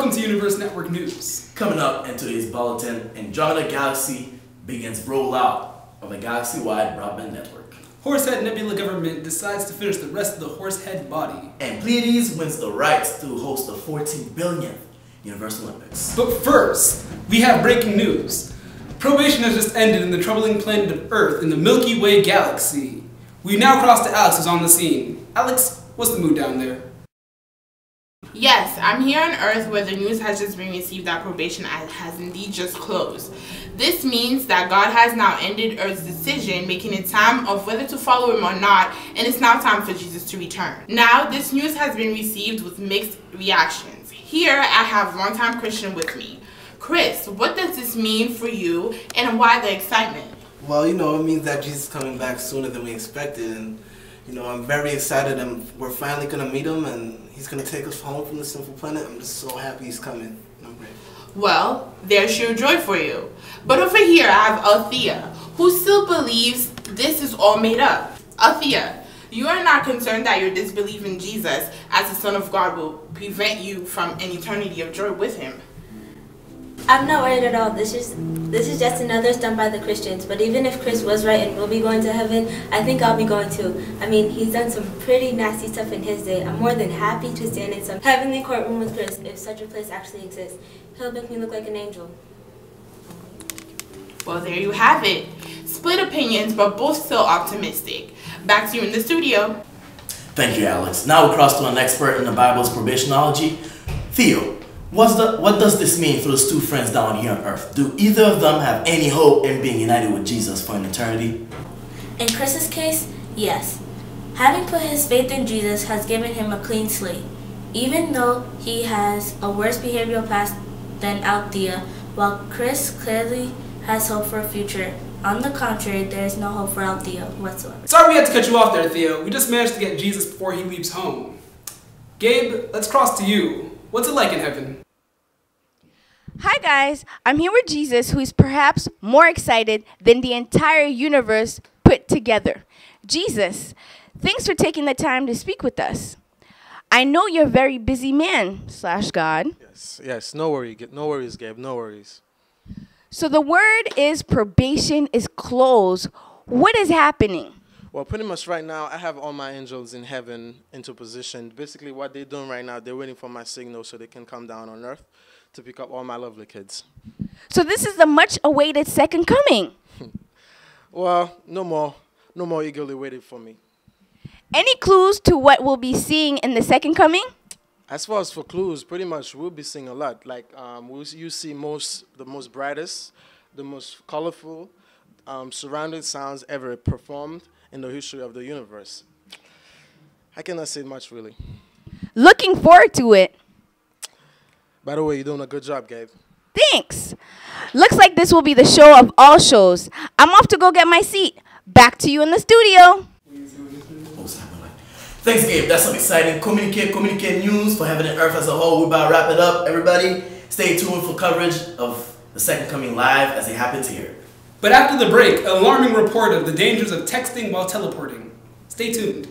Welcome to Universe Network News. Coming up in today's bulletin, Andromeda Galaxy begins rollout of a galaxy-wide broadband network. Horsehead Nebula government decides to finish the rest of the Horsehead body. And Pleiades wins the rights to host the 14 billionth Universal Olympics. But first, we have breaking news. Probation has just ended in the troubling planet of Earth in the Milky Way galaxy. We now cross to Alex, who's on the scene. Alex, what's the mood down there? Yes, I'm here on Earth where the news has just been received that probation has indeed just closed. This means that God has now ended Earth's decision, making it time of whether to follow him or not, and it's now time for Jesus to return. Now, this news has been received with mixed reactions. Here, I have longtime Christian with me. Chris, what does this mean for you, and why the excitement? Well, it means that Jesus is coming back sooner than we expected, and I'm very excited, and we're finally going to meet him, and he's going to take us home from the sinful planet. I'm just so happy he's coming. I'm grateful. Well, there's sheer joy for you. But over here, I have Althea, who still believes this is all made up. Althea, you are not concerned that your disbelief in Jesus as the Son of God will prevent you from an eternity of joy with him. I'm not worried at all. This is just another stunt by the Christians. But even if Chris was right and we'll be going to heaven, I think I'll be going too. I mean, he's done some pretty nasty stuff in his day. I'm more than happy to stand in some heavenly courtroom with Chris if such a place actually exists. He'll make me look like an angel. Well, there you have it. Split opinions, but both still optimistic. Back to you in the studio. Thank you, Alex. Now we'll cross to an expert in the Bible's probationology. Theo, what does this mean for those two friends down here on Earth? Do either of them have any hope in being united with Jesus for an eternity? In Chris's case, yes. Having put his faith in Jesus has given him a clean slate. Even though he has a worse behavioral past than Althea, while Chris clearly has hope for a future, on the contrary, there is no hope for Althea whatsoever. Sorry we had to cut you off there, Theo. We just managed to get Jesus before he leaves home. Gabe, let's cross to you. What's it like in heaven? Hi guys, I'm here with Jesus, who is perhaps more excited than the entire universe put together. Jesus, thanks for taking the time to speak with us. I know you're a very busy man / God. Yes, no worries, Gabe, no worries. So the word is probation is closed. What is happening? Well, pretty much right now, I have all my angels in heaven into position. Basically, what they're doing right now, they're waiting for my signal so they can come down on Earth to pick up all my lovely kids. So this is the much-awaited second coming. Well, no more eagerly waiting for me. Any clues to what we'll be seeing in the second coming? As far as for clues, pretty much we'll be seeing a lot. Like you see the most brightest, the most colorful, surrounding sounds ever performed in the history of the universe. I cannot say much, really. Looking forward to it. By the way, you're doing a good job, Gabe. Thanks. Looks like this will be the show of all shows. I'm off to go get my seat. Back to you in the studio. Thanks, Gabe. That's some exciting communicate news for heaven and earth as a whole. We're about to wrap it up. Everybody, stay tuned for coverage of the second coming live as it happens here. But after the break, an alarming report of the dangers of texting while teleporting. Stay tuned.